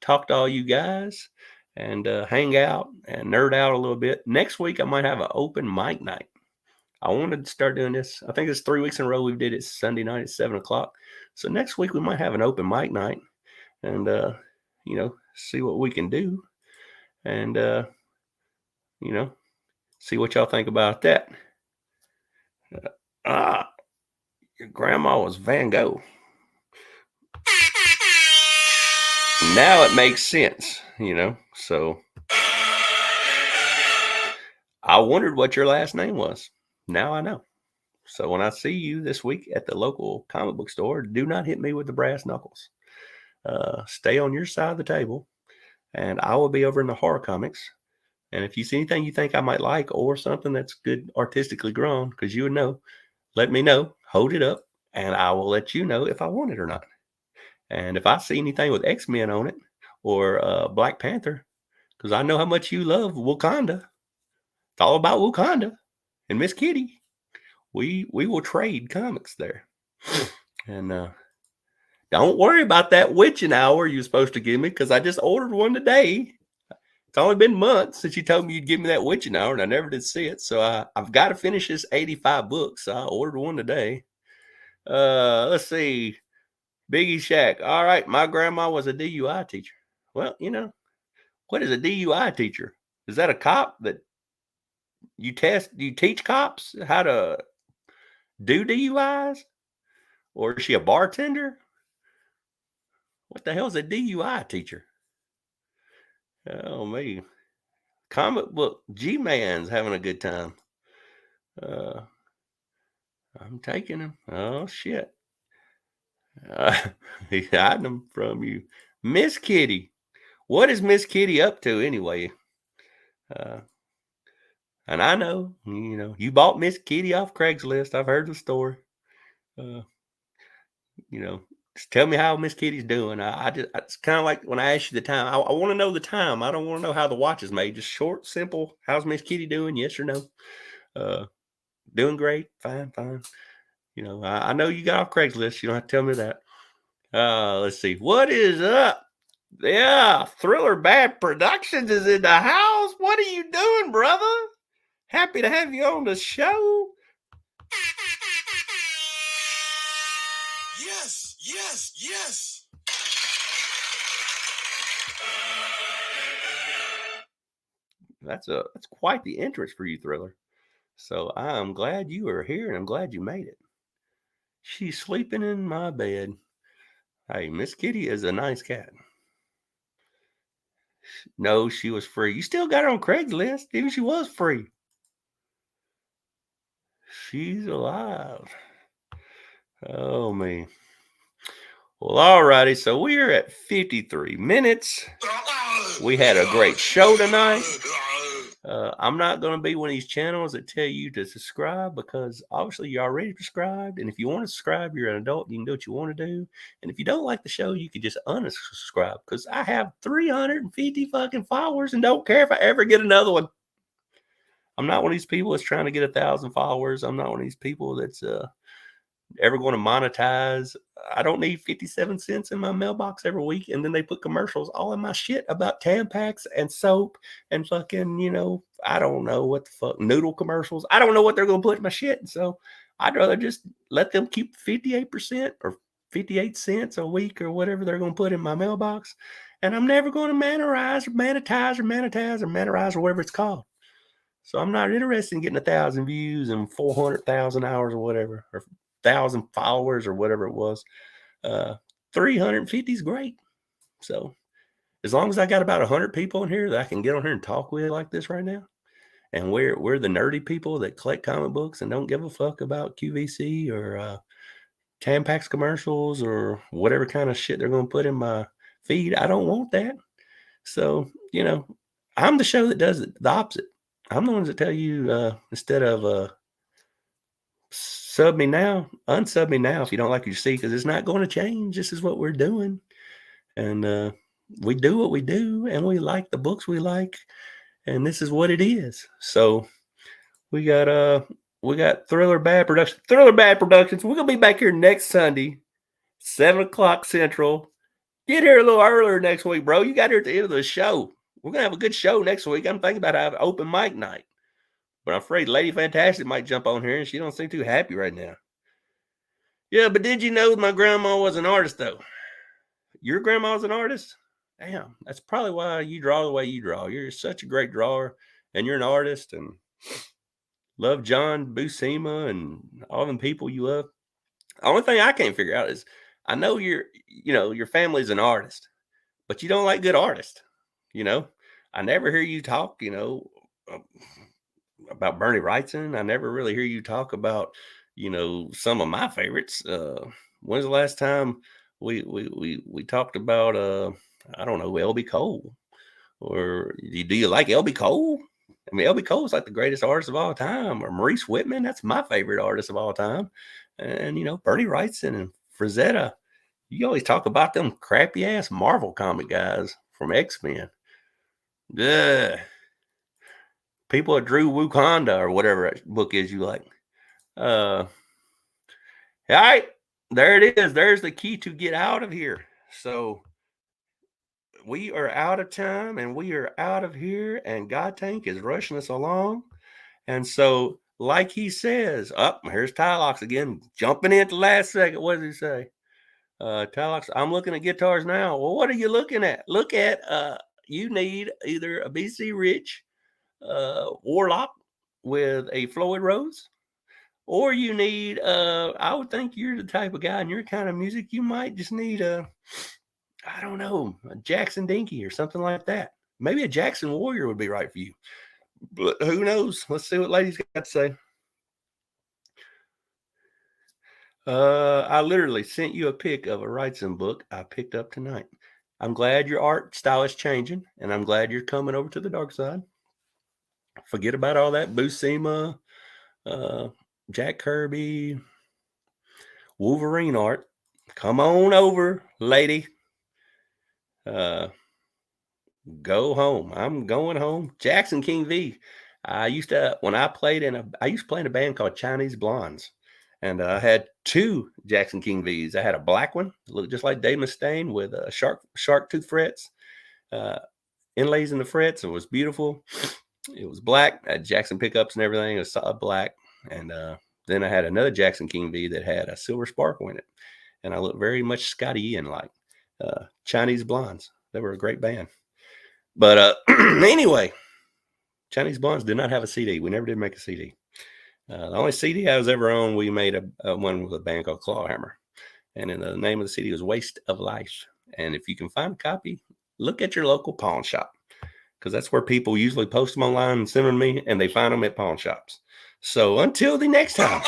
talk to all you guys and hang out and nerd out a little bit. Next week I might have an open mic night. I wanted to start doing this. I think it's 3 weeks in a row we did it Sunday night at 7 o'clock. So next week we might have an open mic night and see what we can do and see what y'all think about that. Your grandma was Van Gogh. Now it makes sense, So I wondered what your last name was. Now I know. So when I see you this week at the local comic book store, do not hit me with the brass knuckles. Stay on your side of the table, and I will be over in the horror comics. And if you see anything you think I might like or something that's good artistically grown, because you would know, let me know, hold it up, and I will let you know if I want it or not. And if I see anything with X-Men on it or Black Panther, because I know how much you love Wakanda. It's all about Wakanda and Miss Kitty. We will trade comics there. And don't worry about that witching hour you're supposed to give me, because I just ordered one today. It's only been months since you told me you'd give me that witching hour, and I never did see it. So I've got to finish this 85 books. So I ordered one today. Let's see. Biggie Shack. All right. My grandma was a DUI teacher. Well, what is a DUI teacher? Is that a cop that you teach cops how to do DUIs? Or is she a bartender? What the hell is a DUI teacher? Oh, me. Comic book G-Man's having a good time. I'm taking him. Oh, shit. He's hiding them from you. Miss Kitty. What is Miss Kitty up to anyway? And I know, you bought Miss Kitty off Craigslist. I've heard the story. Just tell me how Miss Kitty's doing. It's kind of like when I asked you the time. I want to know the time. I don't want to know how the watch is made. Just short, simple. How's Miss Kitty doing? Yes or no? Doing great. Fine. I know you got off Craigslist. You don't have to tell me that. Let's see. What is up? Yeah, Thriller Bad Productions is in the house. What are you doing, brother? Happy to have you on the show. Yes. That's quite the entrance for you, Thriller. So I'm glad you are here, and I'm glad you made it. She's sleeping in my bed. Hey, Miss Kitty is a nice cat. No, she was free. You still got her on Craigslist, even she was free. She's alive. Oh, man. Well, alrighty. So we're at 53 minutes. We had a great show tonight. I'm not going to be one of these channels that tell you to subscribe, because obviously you're already subscribed. And if you want to subscribe, you're an adult. You can do what you want to do. And if you don't like the show, you can just unsubscribe, because I have 350 fucking followers and don't care if I ever get another one. I'm not one of these people that's trying to get 1,000 followers. I'm not one of these people that's ever going to monetize. I don't need 57 cents in my mailbox every week, and then they put commercials all in my shit about Tampax and soap and fucking, I don't know what the fuck, noodle commercials. I don't know what they're going to put in my shit. So I'd rather just let them keep 58% or 58 cents a week or whatever they're going to put in my mailbox. And I'm never going to monetize or whatever it's called. So I'm not interested in getting 1,000 views and 400,000 hours or whatever, or 1,000 followers or whatever it was. 350 is great. So as long as I got about 100 people in here that I can get on here and talk with like this right now, and we're the nerdy people that collect comic books and don't give a fuck about QVC or Tampax commercials or whatever kind of shit they're going to put in my feed. I don't want that. So, I'm the show that does it the opposite. I'm the ones that tell you, instead of, sub me now, unsub me now if you don't like what you see, because it's not going to change. This is what we're doing. And we do what we do, and we like the books we like, and this is what it is. So we got Thriller Bad Productions. Thriller Bad Productions. We're gonna be back here next Sunday, 7 o'clock Central. Get here a little earlier next week, bro. You got here at the end of the show. We're gonna have a good show next week. I'm thinking about having open mic night, but I'm afraid Lady Fantastic might jump on here, and she don't seem too happy right now. Yeah, but did you know my grandma was an artist though? Your grandma's an artist? Damn, that's probably why you draw the way you draw. You're such a great drawer, and you're an artist, and love John Buscema and all them people you love. The only thing I can't figure out is I know your family's an artist, but you don't like good artists. You know, I never hear you talk, uh, about Bernie Wrightson. I never really hear you talk about, some of my favorites. When's the last time we talked about I don't know, LB Cole? Or do you like LB Cole? I mean, LB Cole is like the greatest artist of all time. Or Maurice Whitman, that's my favorite artist of all time. And Bernie Wrightson and Frazetta. You always talk about them crappy ass Marvel comic guys from X-Men. Yeah. People that drew Wakanda or whatever that book is you like. All right. There it is. There's the key to get out of here. So we are out of time and we are out of here, and God Tank is rushing us along. And so, like he says, here's Tylox again, jumping in at the last second. What does he say? Tylox, I'm looking at guitars now. Well, what are you looking at? Look at, you need either a BC Rich Warlock with a Floyd Rose, or you need, I would think you're the type of guy in your kind of music, you might just need I don't know, a Jackson Dinky or something like that. Maybe a Jackson Warrior would be right for you. But who knows? Let's see what ladies got to say. I literally sent you a pic of a Wrightson book I picked up tonight. I'm glad your art style is changing, and I'm glad you're coming over to the dark side. Forget about all that Buscema, Jack Kirby, Wolverine art. Come on over, lady. Go home. I'm going home. Jackson King V. I used to play in a band called Chinese Blondes, and I had two Jackson King V's. I had a black one, looked just like Dave Mustaine, with shark tooth frets, inlays in the frets. It was beautiful. It was black. I had Jackson pickups and everything. It was solid black. And then I had another Jackson King V that had a silver sparkle in it, and I looked very much Scotty Ian like. Chinese Blondes. They were a great band. But anyway, Chinese Blondes did not have a CD. We never did make a CD. The only CD I was ever on, we made a one with a band called Clawhammer. And then the name of the CD was Waste of Life. And if you can find a copy, look at your local pawn shop, because that's where people usually post them online and send them to me, and they find them at pawn shops. So until the next time.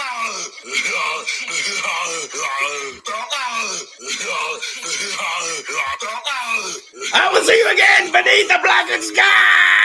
I will see you again beneath the blackened sky.